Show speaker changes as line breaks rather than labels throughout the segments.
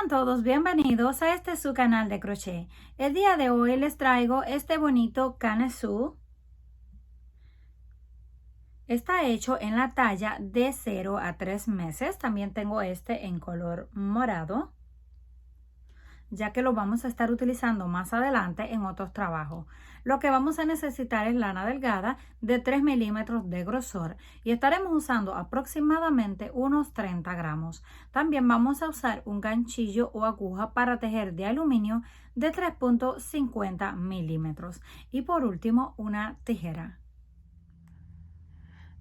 Sean todos bienvenidos a este su canal de crochet. El día de hoy les traigo este bonito canesú. Está hecho en la talla de 0 a 3 meses. También tengo este en color morado, ya que lo vamos a estar utilizando más adelante en otros trabajos. Lo que vamos a necesitar es lana delgada de 3 milímetros de grosor y estaremos usando aproximadamente unos 30 gramos. También vamos a usar un ganchillo o aguja para tejer de aluminio de 3.50 milímetros y por último una tijera.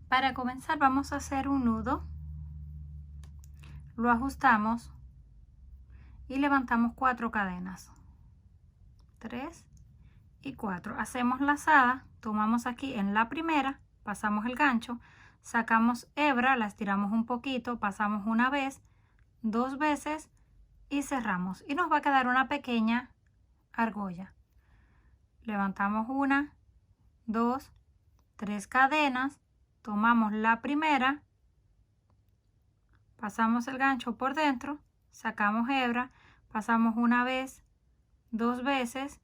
Para comenzar vamos a hacer un nudo, lo ajustamos y levantamos 4 cadenas, 3 y 4. Hacemos lazada, tomamos aquí en la primera, pasamos el gancho, sacamos hebra, la estiramos un poquito, pasamos una vez, 2 veces y cerramos. Y nos va a quedar una pequeña argolla. Levantamos 1, 2, 3 cadenas, tomamos la primera, pasamos el gancho por dentro, sacamos hebra, pasamos una vez, 2 veces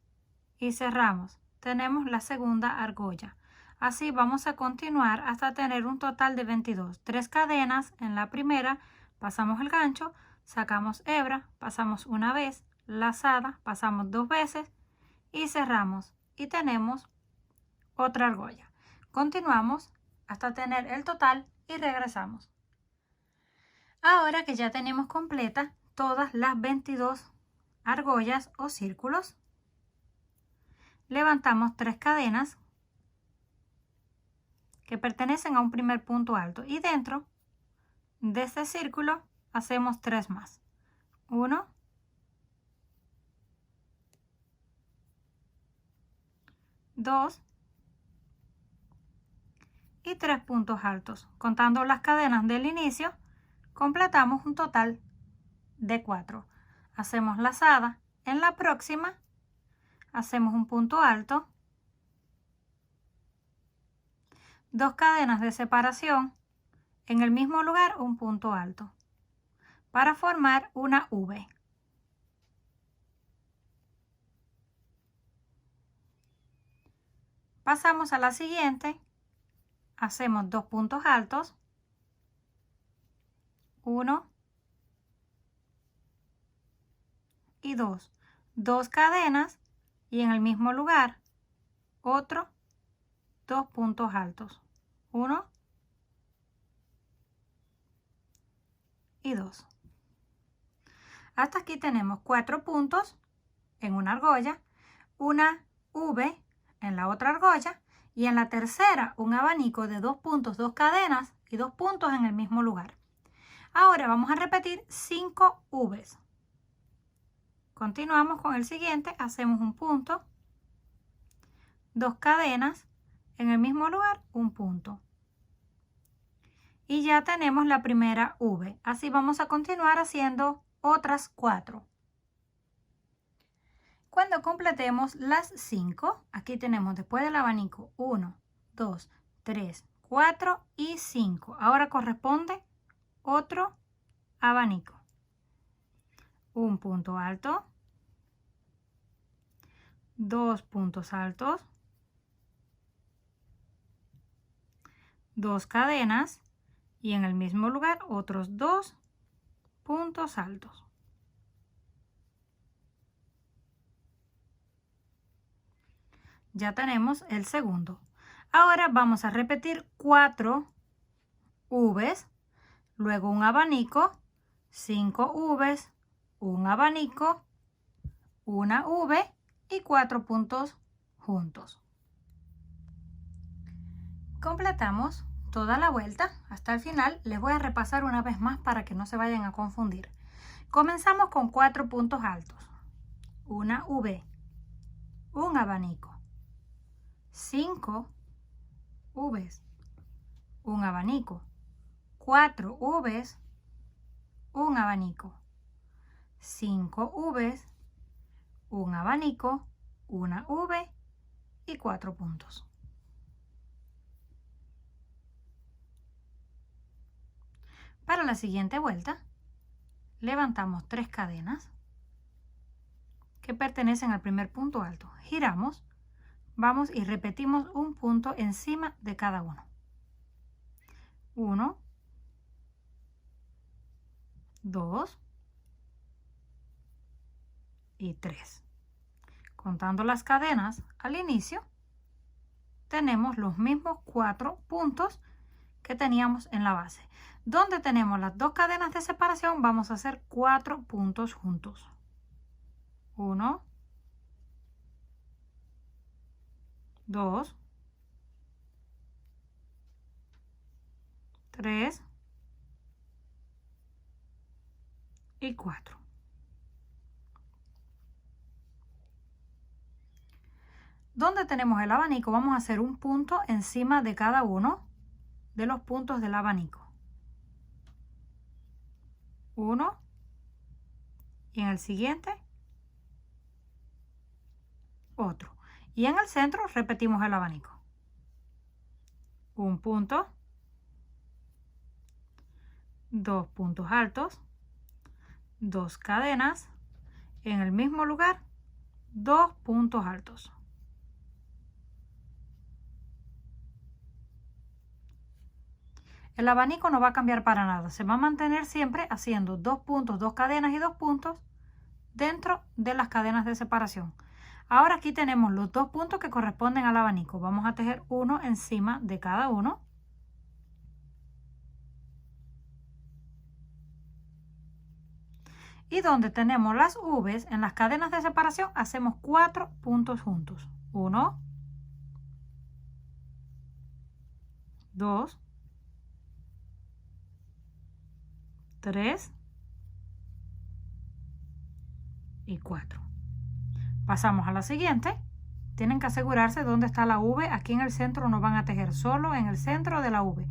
y cerramos. Tenemos la segunda argolla. Así vamos a continuar hasta tener un total de 22. 3 cadenas en la primera, pasamos el gancho, sacamos hebra, pasamos una vez, lazada, pasamos 2 veces y cerramos. Y tenemos otra argolla. Continuamos hasta tener el total y regresamos. Ahora que ya tenemos completa todas las 22 argollas o círculos, levantamos 3 cadenas que pertenecen a un primer punto alto y dentro de este círculo hacemos 3 más. 1, 2 y 3 puntos altos. Contando las cadenas del inicio, completamos un total de 4. Hacemos lazada. En la próxima hacemos un punto alto, 2 cadenas de separación, en el mismo lugar un punto alto, para formar una V. Pasamos a la siguiente, hacemos 2 puntos altos, 1 y 2, 2 cadenas y en el mismo lugar otro 2 puntos altos, 1 y 2. Hasta aquí tenemos 4 puntos en una argolla, una V en la otra argolla y en la tercera un abanico de 2 puntos, 2 cadenas y 2 puntos en el mismo lugar. Ahora vamos a repetir 5 V's. Continuamos con el siguiente, hacemos un punto, 2 cadenas, en el mismo lugar un punto. Y ya tenemos la primera V. Así vamos a continuar haciendo otras 4. Cuando completemos las 5, aquí tenemos después del abanico 1, 2, 3, 4 y 5. Ahora corresponde otro abanico. Un punto alto, 2 puntos altos, 2 cadenas y en el mismo lugar otros 2 puntos altos. Ya tenemos el segundo. Ahora vamos a repetir 4 V's, luego un abanico, 5 V's, un abanico, una V y 4 puntos juntos. Completamos toda la vuelta hasta el final. Les voy a repasar una vez más para que no se vayan a confundir. Comenzamos con 4 puntos altos, una V, un abanico, 5 V's, un abanico, 4 V's, un abanico, 5 V's, un abanico, una V y 4 puntos. Para la siguiente vuelta levantamos 3 cadenas que pertenecen al primer punto alto. Giramos, vamos y repetimos un punto encima de cada uno. 1, 2 y 3. Contando las cadenas al inicio, tenemos los mismos 4 puntos que teníamos en la base. Donde tenemos las 2 cadenas de separación, vamos a hacer 4 puntos juntos. 1, 2, 3 y 4. Donde tenemos el abanico, vamos a hacer un punto encima de cada uno de los puntos del abanico. 1 y en el siguiente otro. Y en el centro repetimos el abanico. Un punto, 2 puntos altos, 2 cadenas, en el mismo lugar, 2 puntos altos. El abanico no va a cambiar para nada, se va a mantener siempre haciendo 2 puntos, 2 cadenas y 2 puntos dentro de las cadenas de separación. Ahora aquí tenemos los 2 puntos que corresponden al abanico. Vamos a tejer uno encima de cada uno. Y donde tenemos las V's en las cadenas de separación hacemos 4 puntos juntos. 1, 2, 3 y 4. Pasamos a la siguiente. Tienen que asegurarse dónde está la V. Aquí en el centro no van a tejer, solo en el centro de la V.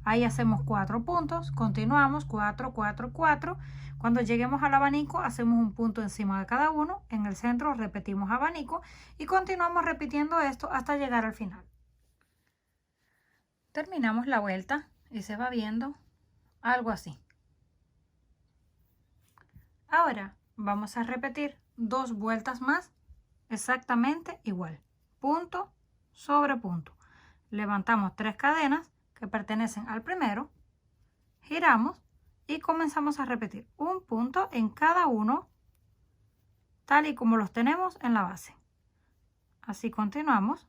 Ahí hacemos 4 puntos, continuamos 4, 4, 4. Cuando lleguemos al abanico hacemos un punto encima de cada uno, en el centro repetimos abanico y continuamos repitiendo esto hasta llegar al final. Terminamos la vuelta y se va viendo algo así. Ahora vamos a repetir 2 vueltas más exactamente igual, punto sobre punto. Levantamos 3 cadenas que pertenecen al primero, giramos y comenzamos a repetir un punto en cada uno tal y como los tenemos en la base. Así continuamos.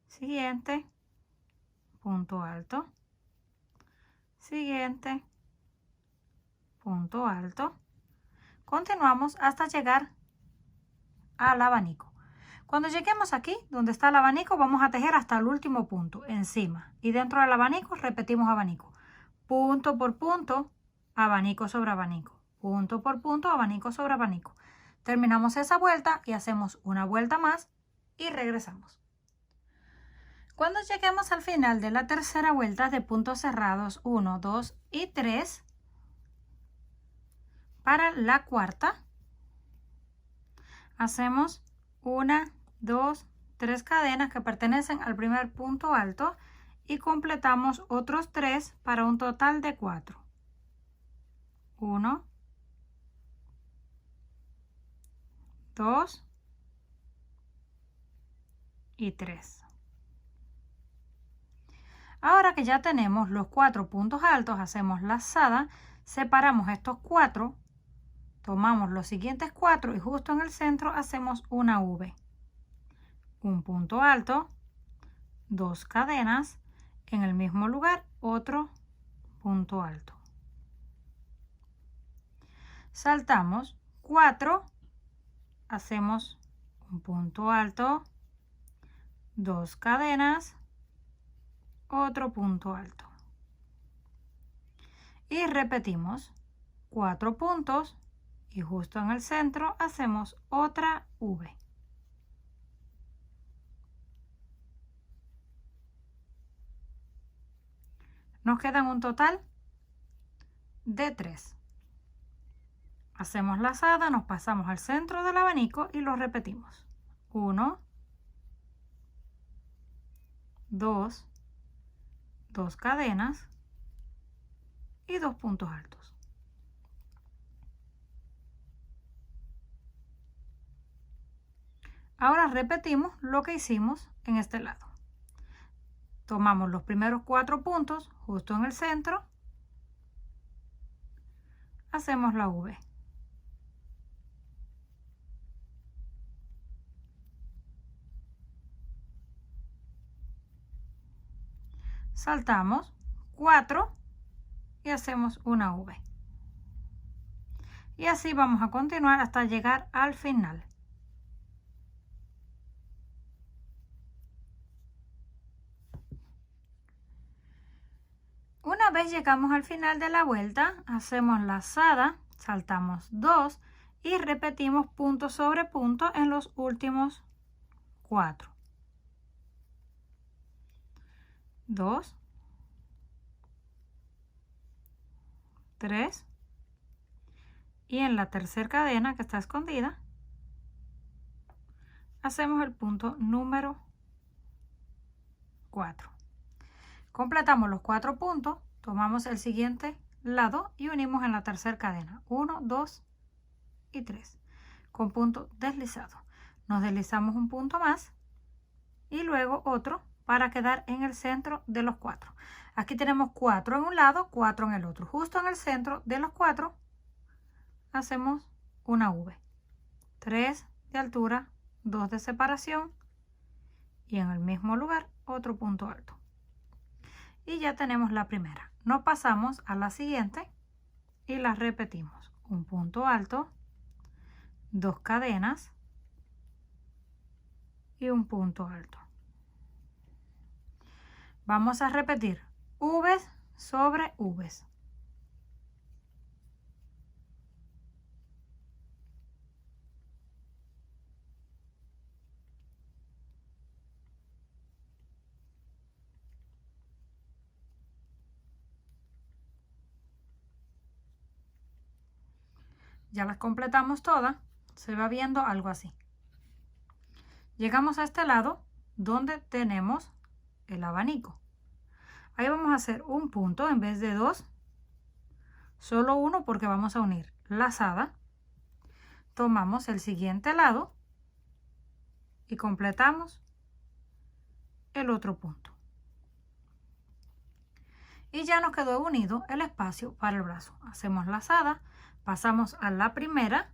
Siguiente, punto alto, siguiente, punto alto. Continuamos hasta llegar al abanico. Cuando lleguemos aquí, donde está el abanico, vamos a tejer hasta el último punto, encima. Y dentro del abanico repetimos abanico. Punto por punto, abanico sobre abanico. Punto por punto, abanico sobre abanico. Terminamos esa vuelta y hacemos una vuelta más y regresamos. Cuando lleguemos al final de la tercera vuelta de puntos cerrados 1, 2 y 3, para la cuarta, hacemos 1, 2, 3 cadenas que pertenecen al primer punto alto y completamos otros 3 para un total de 4. 1, 2 y 3. Ahora que ya tenemos los 4 puntos altos, hacemos lazada, separamos estos 4, tomamos los siguientes 4 y justo en el centro hacemos una V. Un punto alto, 2 cadenas, en el mismo lugar otro punto alto. Saltamos 4, hacemos un punto alto, 2 cadenas, otro punto alto. Y repetimos 4 puntos y justo en el centro hacemos otra V. Nos quedan un total de 3. Hacemos lazada, nos pasamos al centro del abanico y lo repetimos. 1, 2, 2 cadenas y 2 puntos altos. Ahora repetimos lo que hicimos en este lado. Tomamos los primeros 4 puntos justo en el centro. Hacemos la V. Saltamos 4 y hacemos una V. Y así vamos a continuar hasta llegar al final. Una vez llegamos al final de la vuelta, hacemos lazada, saltamos 2 y repetimos punto sobre punto en los últimos 4. 2, 3 y en la tercera cadena que está escondida hacemos el punto número 4. Completamos los 4 puntos, tomamos el siguiente lado y unimos en la tercera cadena 1, 2 y 3 con punto deslizado. Nos deslizamos un punto más y luego otro para quedar en el centro de los 4. Aquí tenemos 4 en un lado, 4 en el otro. Justo en el centro de los 4 hacemos una V. 3 de altura, 2 de separación y en el mismo lugar otro punto alto. Y ya tenemos la primera. Nos pasamos a la siguiente y la repetimos. Un punto alto, 2 cadenas y un punto alto. Vamos a repetir V's sobre V's. Ya las completamos todas, se va viendo algo así. Llegamos a este lado donde tenemos el abanico. Ahí vamos a hacer un punto en vez de 2, solo uno porque vamos a unir lazada. Tomamos el siguiente lado y completamos el otro punto. Y ya nos quedó unido el espacio para el brazo. Hacemos lazada, pasamos a la primera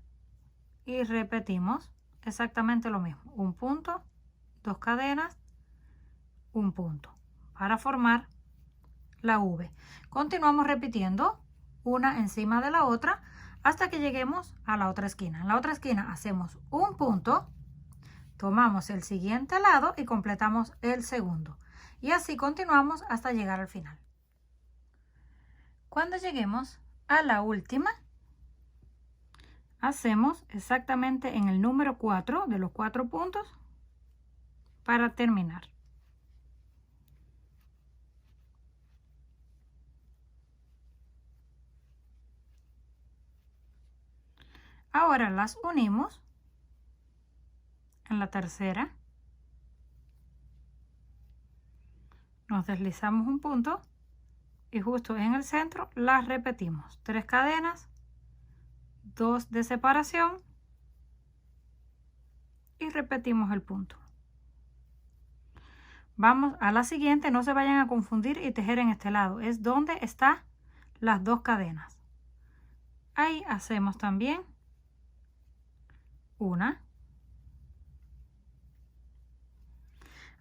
y repetimos exactamente lo mismo. Un punto, 2 cadenas, un punto para formar la V. Continuamos repitiendo una encima de la otra hasta que lleguemos a la otra esquina. En la otra esquina hacemos un punto, tomamos el siguiente lado y completamos el segundo. Y así continuamos hasta llegar al final. Cuando lleguemos a la última, hacemos exactamente en el número 4 de los 4 puntos para terminar. Ahora las unimos en la tercera. Nos deslizamos un punto y justo en el centro las repetimos. 3 cadenas, 2 de separación y repetimos el punto. Vamos a la siguiente, no se vayan a confundir y tejer en este lado. Es donde están las 2 cadenas. Ahí hacemos también una.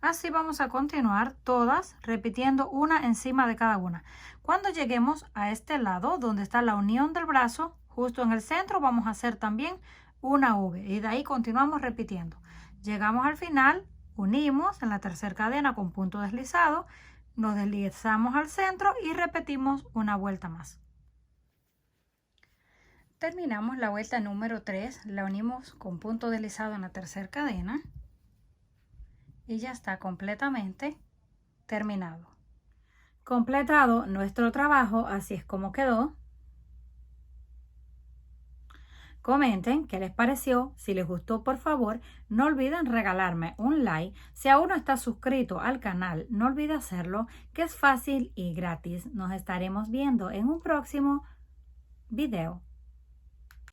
Así vamos a continuar todas repitiendo una encima de cada una. Cuando lleguemos a este lado donde está la unión del brazo, justo en el centro vamos a hacer también una V y de ahí continuamos repitiendo. Llegamos al final, unimos en la tercera cadena con punto deslizado, nos deslizamos al centro y repetimos una vuelta más. Terminamos la vuelta número 3, la unimos con punto deslizado en la tercera cadena. Y ya está completamente terminado. Completado nuestro trabajo, así es como quedó. Comenten qué les pareció. Si les gustó, por favor, no olviden regalarme un like. Si aún no estás suscrito al canal, no olvide hacerlo, que es fácil y gratis. Nos estaremos viendo en un próximo video.